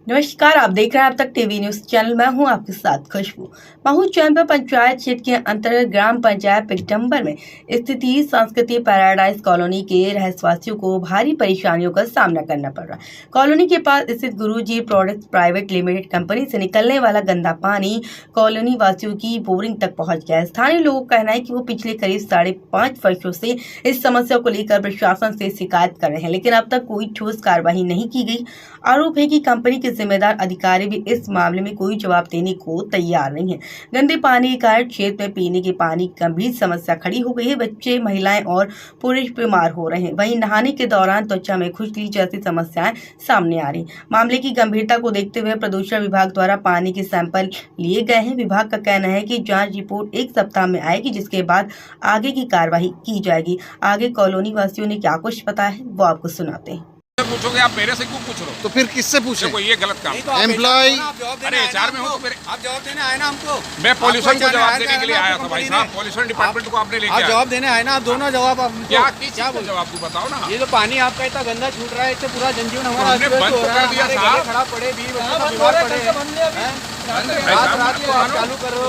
नमस्कार, आप देख रहे हैं अब तक टीवी न्यूज चैनल। मैं हूं आपके साथ खुशबू। महू चैनपुर पंचायत क्षेत्र के अंतर्गत ग्राम पंचायत पिकटम्बर में स्थित संस्कृति पैराडाइज कॉलोनी के रहवासियों को भारी परेशानियों का सामना करना पड़ रहा है। कॉलोनी के पास स्थित गुरुजी प्रोडक्ट्स प्राइवेट लिमिटेड कंपनी से निकलने वाला गंदा पानी कॉलोनी वासियों की बोरिंग तक पहुँच गया है। स्थानीय लोगों का कहना है कि वो पिछले करीब 5.5 वर्षों से इस समस्या को लेकर प्रशासन से शिकायत कर रहे हैं, लेकिन अब तक कोई ठोस कार्रवाई नहीं की गई। आरोप है कि कंपनी के जिम्मेदार अधिकारी भी इस मामले में कोई जवाब देने को तैयार नहीं है। गंदे पानी के कारण क्षेत्र में पीने के पानी की गंभीर समस्या खड़ी हो गई है। बच्चे, महिलाएं और पुरुष बीमार हो रहे हैं। वहीं नहाने के दौरान त्वचा में खुजली जैसी समस्याएं सामने आ रही। मामले की गंभीरता को देखते हुए प्रदूषण विभाग द्वारा पानी के सैंपल लिए गए हैं। विभाग का कहना है कि जाँच रिपोर्ट 1 सप्ताह में आएगी, जिसके बाद आगे की कार्यवाही की जाएगी। आगे कॉलोनी वासियों ने क्या कुछ बताया है वो आपको सुनाते हैं। पूछोगे आप मेरे से क्यों पूछ रहे हो? तो फिर किससे पूछे? कोई ये गलत काम तो एम्प्लॉय अरे HR में हो तो मेरे आप जवाब देने आए ना हमको। मैं पॉल्यूशन को जवाब देने के लिए आया था भाई साहब। पॉल्यूशन डिपार्टमेंट को आपने लेके आप जवाब देने आए ना, आप दोनों जवाब आप क्या बोल जवाब तू बताओ ना। ये जो पानी आपका इतना गंदा छूट रहा है, इससे पूरा जनजीवन हमारा हमने बंद तो कर दिया साहब। खराब पड़े, बीमार पड़े रात को चालू करो।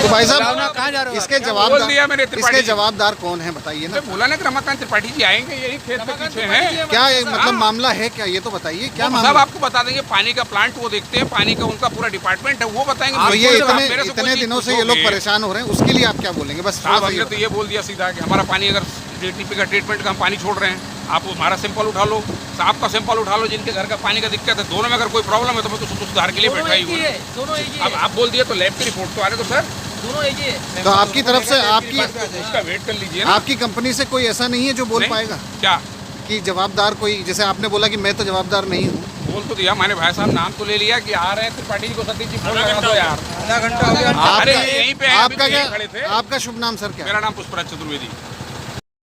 तो भाई साहब कहाँ जा रहे हो? इसके जवाबदार कौन है बताइए ना। बोला ना कि रमाकांत त्रिपाठी जी आएंगे, यही खेत के पीछे हैं। क्या मतलब मामला है क्या, ये तो बताइए क्या मामला। सब आपको बता देंगे। पानी का प्लांट वो देखते हैं, पानी का उनका पूरा डिपार्टमेंट है, वो बताएंगे। तो ये इतने दिनों से ये लोग परेशान हो रहे हैं, उसके लिए आप क्या बोलेंगे? बस साहब हमने तो ये बोल दिया सीधा कि हमारा पानी अगर DTP का ट्रीटमेंट का हम पानी छोड़ रहे हैं, आप हमारा सैंपल उठा लो, साहब का सैंपल उठा लो। जिनके घर का पानी का दिक्कत है, दोनों में अगर कोई प्रॉब्लम है तो मैं तो सुधार के लिए बैठा ही हूँ। अब आप बोल दिए तो लैब की रिपोर्ट तो आने दो सर। तो आपकी तरफ से इसका वेट कर लीजिए। आपकी कंपनी से कोई ऐसा नहीं है जो बोल पाएगा क्या कि जवाबदार कोई, जैसे आपने बोला कि मैं तो जवाबदार नहीं हूँ। बोल तो दिया मैंने, भाई साहब नाम तो ले लिया कि आ रहे हैं त्रिपाठी जी को। सतीश जी फोन लगा दो यार। आधा घंटा हो गया। अरे यहीं पे आपका क्या, खड़े थे। आपका शुभ नाम सर क्या? मेरा नाम पुष्पराज चतुर्वेदी।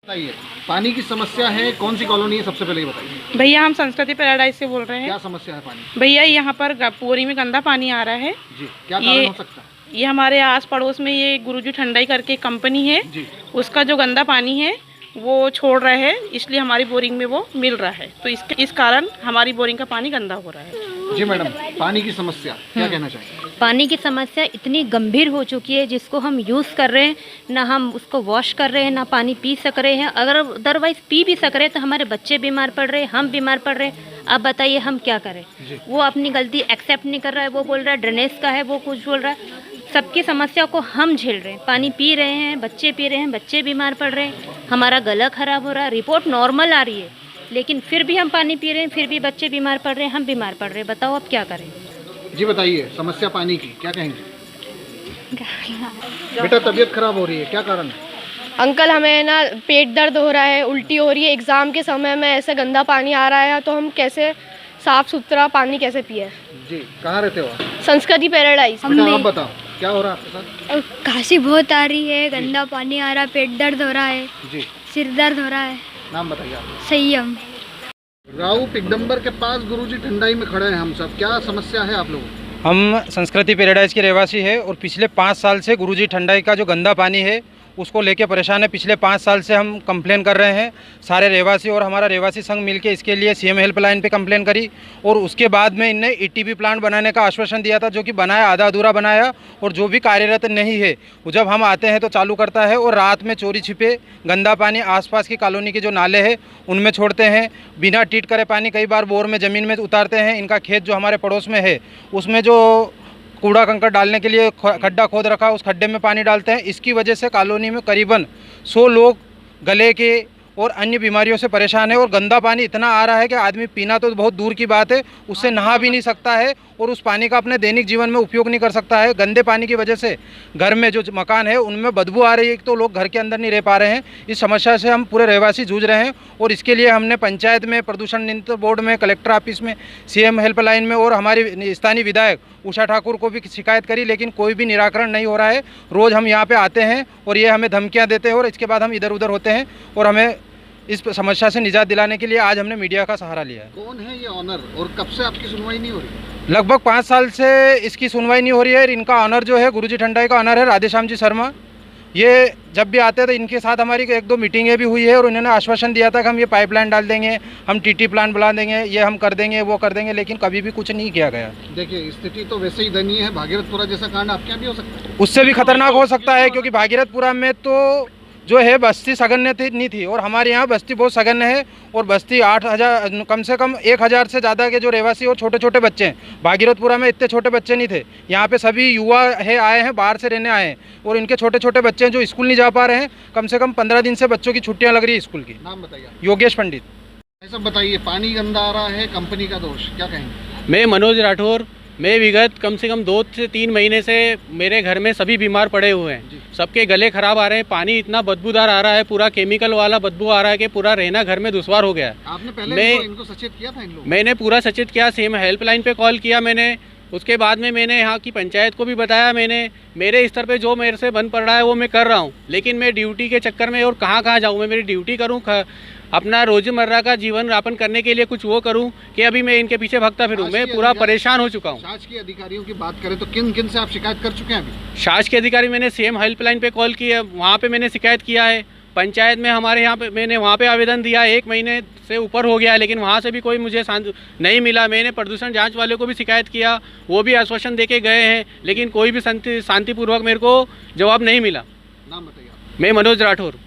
बताइए, पानी की समस्या है, कौन सी कॉलोनी है, सबसे पहले ये बताइए। भैया हम संस्कृति पैराडाइज से बोल रहे हैं। क्या समस्या है पानी? भैया यहाँ पर पोरी में गंदा पानी आ रहा है जी, क्या कारण हो सकता है? ये हमारे आस पड़ोस में ये गुरुजी ठंडाई करके कंपनी है जी, उसका जो गंदा पानी है वो छोड़ रहे हैं, इसलिए हमारी बोरिंग में वो मिल रहा है। तो इस कारण हमारी बोरिंग का पानी गंदा हो रहा है। जी मैडम, पानी की समस्या क्या कहना चाहिए? पानी की समस्या इतनी गंभीर हो चुकी है, जिसको हम यूज़ कर रहे हैं ना, हम उसको वॉश कर रहे हैं ना, पानी पी सक रहे हैं। अगर अदरवाइज़ पी भी सक रहे हैं तो हमारे बच्चे बीमार पड़ रहे हैं, हम बीमार पड़ रहे हैं। अब बताइए हम क्या करें? वो अपनी गलती एक्सेप्ट नहीं कर रहा है, वो बोल रहा है ड्रेनेज का है, वो कुछ बोल रहा है। सबकी समस्या को हम झेल रहे हैं। पानी पी रहे हैं, बच्चे पी रहे हैं, बच्चे बीमार पड़ रहे हैं, हमारा गला खराब हो रहा है। रिपोर्ट नॉर्मल आ रही है, लेकिन फिर भी हम पानी पी रहे हैं, फिर भी बच्चे बीमार पड़ रहे हैं, हम बीमार पड़ रहे हैं। बताओ अब क्या करें? जी बताइए, समस्या पानी की क्या कहेंगे? बेटा तबीयत खराब हो रही है, क्या कारण है? अंकल हमें ना पेट दर्द हो रहा है, उल्टी हो रही है। एग्ज़ाम के समय में ऐसे गंदा पानी आ रहा है, तो हम कैसे साफ़ सुथरा पानी कैसे पिए? जी, कहाँ रहते हो आप? संस्कृति पैराडाइज। बेटा आप बताओ क्या हो रहा है आपके साथ? खांसी बहुत आ रही है, गंदा पानी आ रहा है, पेट दर्द हो रहा है, जी, सिर दर्द हो रहा है। नाम बताइए आप। संयम। राऊ पिकडम्बर के पास गुरुजी ठंडाई में खड़े हैं हम सब, क्या समस्या है आप लोगों को? हम संस्कृति पैराडाइज के रहवासी हैं और पिछले 5 साल से गुरुजी ठंडाई का जो गंदा पानी है उसको लेके परेशान है। पिछले 5 साल से हम कंप्लेन कर रहे हैं, सारे रहवासी और हमारा रहवासी संघ मिलके इसके लिए CM हेल्पलाइन पे कंप्लेन करी। और उसके बाद में इनने ETP प्लांट बनाने का आश्वासन दिया था, जो कि बनाया आधा अधूरा बनाया और जो भी कार्यरत नहीं है वो जब हम आते हैं तो चालू करता है और रात में चोरी छिपे गंदा पानी आसपास की कॉलोनी के जो नाले हैं उनमें छोड़ते हैं। बिना ट्रीट करे पानी कई बार बोर में ज़मीन में उतारते हैं। इनका खेत जो हमारे पड़ोस में है उसमें जो कूड़ा कंकड़ डालने के लिए खड्डा खोद रखा, उस खड्डे में पानी डालते हैं। इसकी वजह से कॉलोनी में करीबन 100 लोग गले के और अन्य बीमारियों से परेशान है। और गंदा पानी इतना आ रहा है कि आदमी पीना तो बहुत दूर की बात है, उससे नहा भी नहीं सकता है और उस पानी का अपने दैनिक जीवन में उपयोग नहीं कर सकता है। गंदे पानी की वजह से घर में जो मकान है उनमें बदबू आ रही है, तो लोग घर के अंदर नहीं रह पा रहे हैं। इस समस्या से हम पूरे रहवासी जूझ रहे हैं और इसके लिए हमने पंचायत में, प्रदूषण नियंत्रण बोर्ड में, कलेक्टर ऑफिस में, CM हेल्पलाइन में और हमारी स्थानीय विधायक उषा ठाकुर को भी शिकायत करी, लेकिन कोई भी निराकरण नहीं हो रहा है। रोज़ हम यहाँ पे आते हैं और ये हमें धमकियाँ देते हैं और इसके बाद हम इधर उधर होते हैं। और हमें इस समस्या से निजात दिलाने के लिए आज हमने मीडिया का सहारा लिया है। कौन है ये ऑनर और कब से आपकी सुनवाई नहीं हो रही? लगभग 5 साल से इसकी सुनवाई नहीं हो रही है। इनका ऑनर जो है गुरुजी ठंडाई का ऑनर है राधेश्याम जी शर्मा। ये जब भी आते हैं तो इनके साथ हमारी 1-2 मीटिंगें भी हुई है और उन्होंने आश्वासन दिया था कि हम ये पाइपलाइन डाल देंगे, हम टीटी प्लांट बुला देंगे, ये हम कर देंगे, वो कर देंगे, लेकिन कभी भी कुछ नहीं किया गया। देखिए स्थिति तो वैसे ही दयनीय है, भागीरथपुरा जैसा कांड आपके यहाँ भी हो सकता है। उससे भी खतरनाक हो सकता है, क्योंकि भागीरथपुरा में तो जो है बस्ती सघन्य नहीं थी और हमारे यहाँ बस्ती बहुत सघन्य है और बस्ती 8,000 कम से कम 1,000 से ज़्यादा के जो रहवासी और छोटे छोटे बच्चे हैं। भागीरथपुरा में इतने छोटे बच्चे नहीं थे, यहाँ पे सभी युवा है आए हैं, बाहर से रहने आए हैं और इनके छोटे छोटे बच्चे हैं जो स्कूल नहीं जा पा रहे हैं। कम से कम 15 दिन से बच्चों की छुट्टियाँ लग रही है स्कूल की। नाम बताइए। योगेश पंडित। ऐसा बताइए, पानी गंदा आ रहा है, कंपनी का दोष, क्या कहेंगे? मैं मनोज राठौर। मैं विगत कम से कम 2 से 3 महीने से मेरे घर में सभी बीमार पड़े हुए हैं। सबके गले खराब आ रहे हैं, पानी इतना बदबूदार आ रहा है, पूरा केमिकल वाला बदबू आ रहा है कि पूरा रहना घर में दुश्वार हो गया है। आपने पहले इनको सचेत किया था? इन लोगों मैंने पूरा सचेत किया, सेम हेल्पलाइन पे कॉल किया मैंने। उसके बाद में मैंने यहाँ की पंचायत को भी बताया, मैंने मेरे स्तर पे जो मेरे से बन पड़ रहा है वो मैं कर रहा हूँ, लेकिन मैं ड्यूटी के चक्कर में और कहाँ जाऊँ। मैं मेरी ड्यूटी करूँ, अपना रोजमर्रा का जीवन यापन करने के लिए कुछ वो करूं कि अभी मैं इनके पीछे भागता फिरूं। मैं पूरा परेशान हो चुका हूं। शासकीय अधिकारियों की बात करें तो किन किन से आप शिकायत कर चुके हैं अभी? शासकीय अधिकारी मैंने सेम हेल्पलाइन पे कॉल किया, वहाँ पे मैंने शिकायत किया है। पंचायत में हमारे यहाँ पे मैंने वहाँ पे आवेदन दिया, 1 महीने से ऊपर हो गया है, लेकिन वहाँ से भी कोई मुझे नहीं मिला। मैंने प्रदूषण जांच वाले को भी शिकायत किया, वो भी आश्वासन दे के गए हैं, लेकिन कोई भी शांतिपूर्वक मेरे को जवाब नहीं मिला। नाम बताइए। मैं मनोज राठौर।